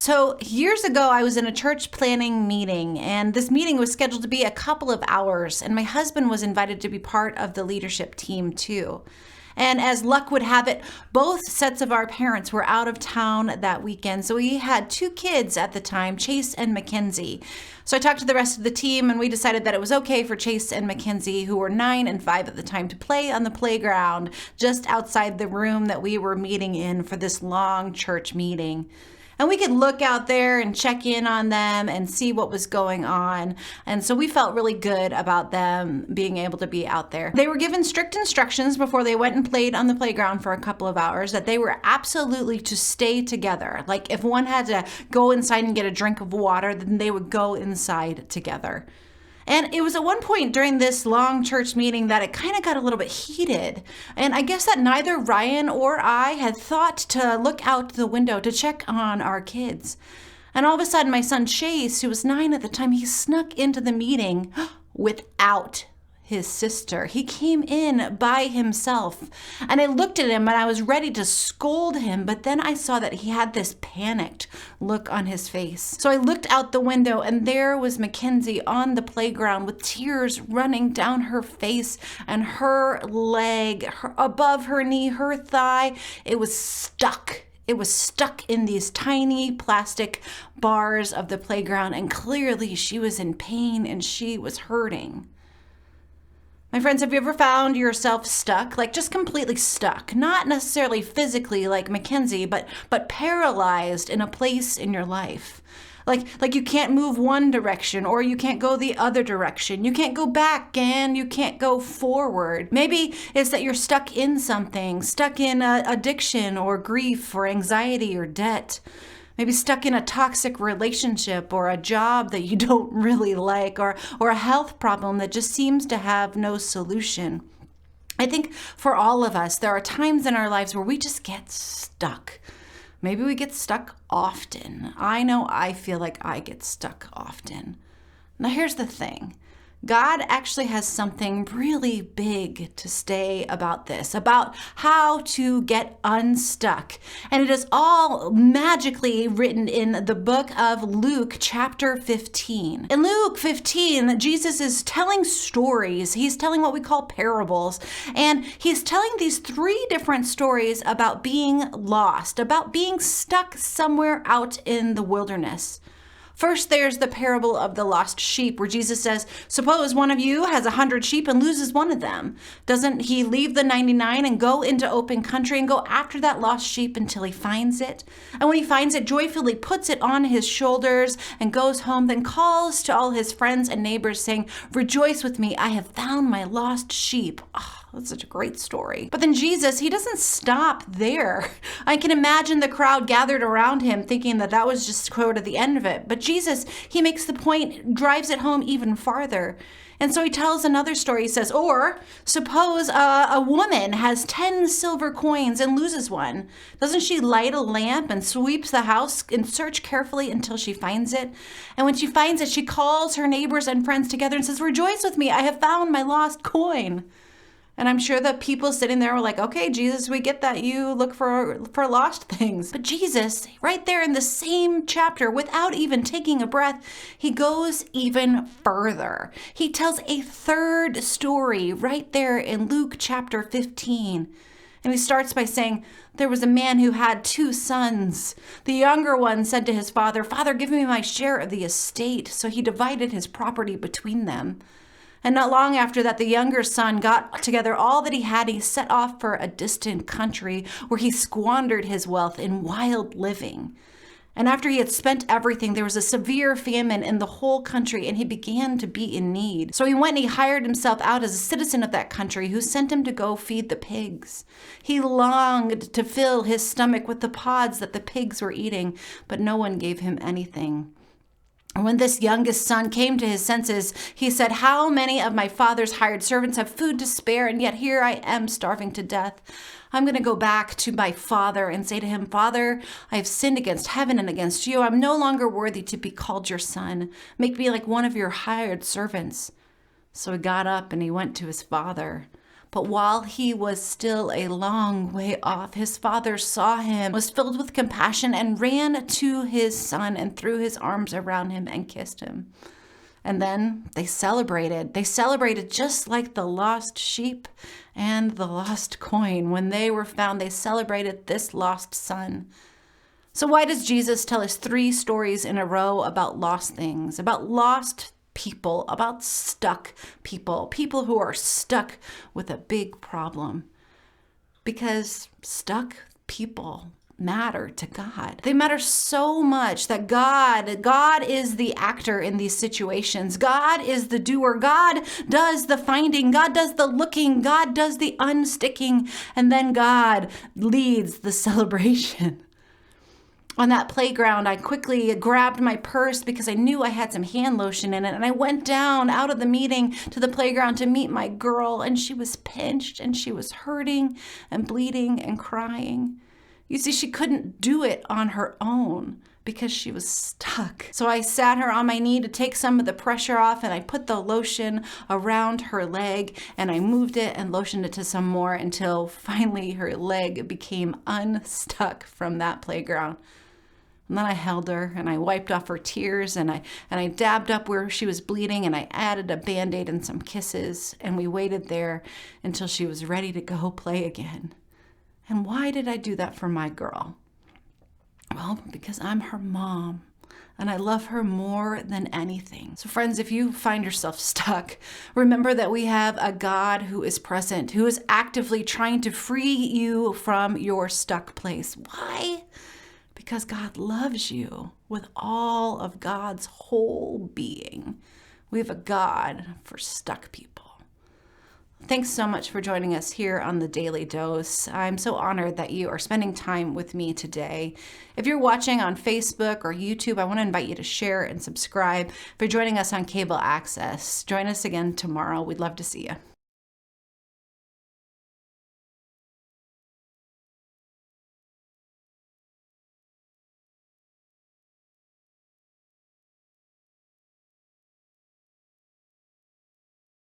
So years ago, I was in a church planning meeting, and this meeting was scheduled to be a couple of hours, and my husband was invited to be part of the leadership team too. And as luck would have it, both sets of our parents were out of town that weekend. So we had two kids at the time, Chase and Mackenzie. So I talked to the rest of the team and we decided that it was okay for Chase and Mackenzie, who were 9 and 5 at the time, to play on the playground just outside the room that we were meeting in for this long church meeting. And we could look out there and check in on them and see what was going on. And so we felt really good about them being able to be out there. They were given strict instructions before they went and played on the playground for a couple of hours that they were absolutely to stay together. Like if one had to go inside and get a drink of water, then they would go inside together. And it was at one point during this long church meeting that it kind of got a little bit heated. And I guess that neither Ryan or I had thought to look out the window to check on our kids. And all of a sudden, my son Chase, who was 9 at the time, he snuck into the meeting without his sister. He came in by himself. And I looked at him and I was ready to scold him, but then I saw that he had this panicked look on his face. So I looked out the window and there was Mackenzie on the playground with tears running down her face and her leg, above her knee, her thigh. It was stuck. It was stuck in these tiny plastic bars of the playground, and clearly she was in pain and she was hurting. My friends, have you ever found yourself stuck, like just completely stuck, not necessarily physically like Mackenzie, but paralyzed in a place in your life? Like you can't move one direction or you can't go the other direction. You can't go back and you can't go forward. Maybe it's that you're stuck in something, stuck in addiction or grief or anxiety or debt. Maybe stuck in a toxic relationship or a job that you don't really like or a health problem that just seems to have no solution. I think for all of us, there are times in our lives where we just get stuck. Maybe we get stuck often. I know I feel like I get stuck often. Now here's the thing. God actually has something really big to say about this, about how to get unstuck. And it is all magically written in the book of Luke, chapter 15. In Luke 15, Jesus is telling stories. He's telling what we call parables. And he's telling these 3 different stories about being lost, about being stuck somewhere out in the wilderness. First, there's the parable of the lost sheep, where Jesus says, suppose one of you has 100 sheep and loses one of them. Doesn't he leave the 99 and go into open country and go after that lost sheep until he finds it? And when he finds it, joyfully puts it on his shoulders and goes home, then calls to all his friends and neighbors saying, rejoice with me, I have found my lost sheep. Oh, that's such a great story. But then Jesus, he doesn't stop there. I can imagine the crowd gathered around him thinking that that was just quote at the end of it. But Jesus, he makes the point, drives it home even farther. And so he tells another story. He says, or suppose a woman has 10 silver coins and loses one. Doesn't she light a lamp and sweeps the house and search carefully until she finds it? And when she finds it, she calls her neighbors and friends together and says, rejoice with me, I have found my lost coin. And I'm sure that people sitting there were like, okay, Jesus, we get that you look for lost things. But Jesus, right there in the same chapter, without even taking a breath, he goes even further. He tells a third story right there in Luke chapter 15. And he starts by saying, there was a man who had 2 sons. The younger one said to his father, Father, give me my share of the estate. So he divided his property between them. And not long after that, the younger son got together all that he had. He set off for a distant country where he squandered his wealth in wild living. And after he had spent everything, there was a severe famine in the whole country, and he began to be in need. So he went and he hired himself out as a citizen of that country, who sent him to go feed the pigs. He longed to fill his stomach with the pods that the pigs were eating, but no one gave him anything. When this youngest son came to his senses, he said, how many of my father's hired servants have food to spare, and yet here I am starving to death? I'm going to go back to my father and say to him, Father, I have sinned against heaven and against you. I'm no longer worthy to be called your son. Make me like one of your hired servants. So he got up and he went to his father. But while he was still a long way off, his father saw him, was filled with compassion, and ran to his son and threw his arms around him and kissed him. And then they celebrated. They celebrated just like the lost sheep and the lost coin. When they were found, they celebrated this lost son. So why does Jesus tell us 3 stories in a row about lost things, about lost people, about stuck people, people who are stuck with a big problem? Because stuck people matter to God. They matter so much that God is the actor in these situations. God is the doer. God does the finding. God does the looking. God does the unsticking. And then God leads the celebration. On that playground, I quickly grabbed my purse because I knew I had some hand lotion in it. And I went down out of the meeting to the playground to meet my girl. And she was pinched and she was hurting and bleeding and crying. You see, she couldn't do it on her own because she was stuck. So I sat her on my knee to take some of the pressure off, and I put the lotion around her leg, and I moved it and lotioned it to some more until finally her leg became unstuck from that playground. And then I held her and I wiped off her tears, and I dabbed up where she was bleeding, and I added a Band-Aid and some kisses, and we waited there until she was ready to go play again. And why did I do that for my girl? Well, because I'm her mom and I love her more than anything. So friends, if you find yourself stuck, remember that we have a God who is present, who is actively trying to free you from your stuck place. Why? Because God loves you with all of God's whole being. We have a God for stuck people. Thanks so much for joining us here on the Daily Dose. I'm so honored that you are spending time with me today. If you're watching on Facebook or YouTube, I want to invite you to share and subscribe. If you're joining us on cable access, join us again tomorrow. We'd love to see you.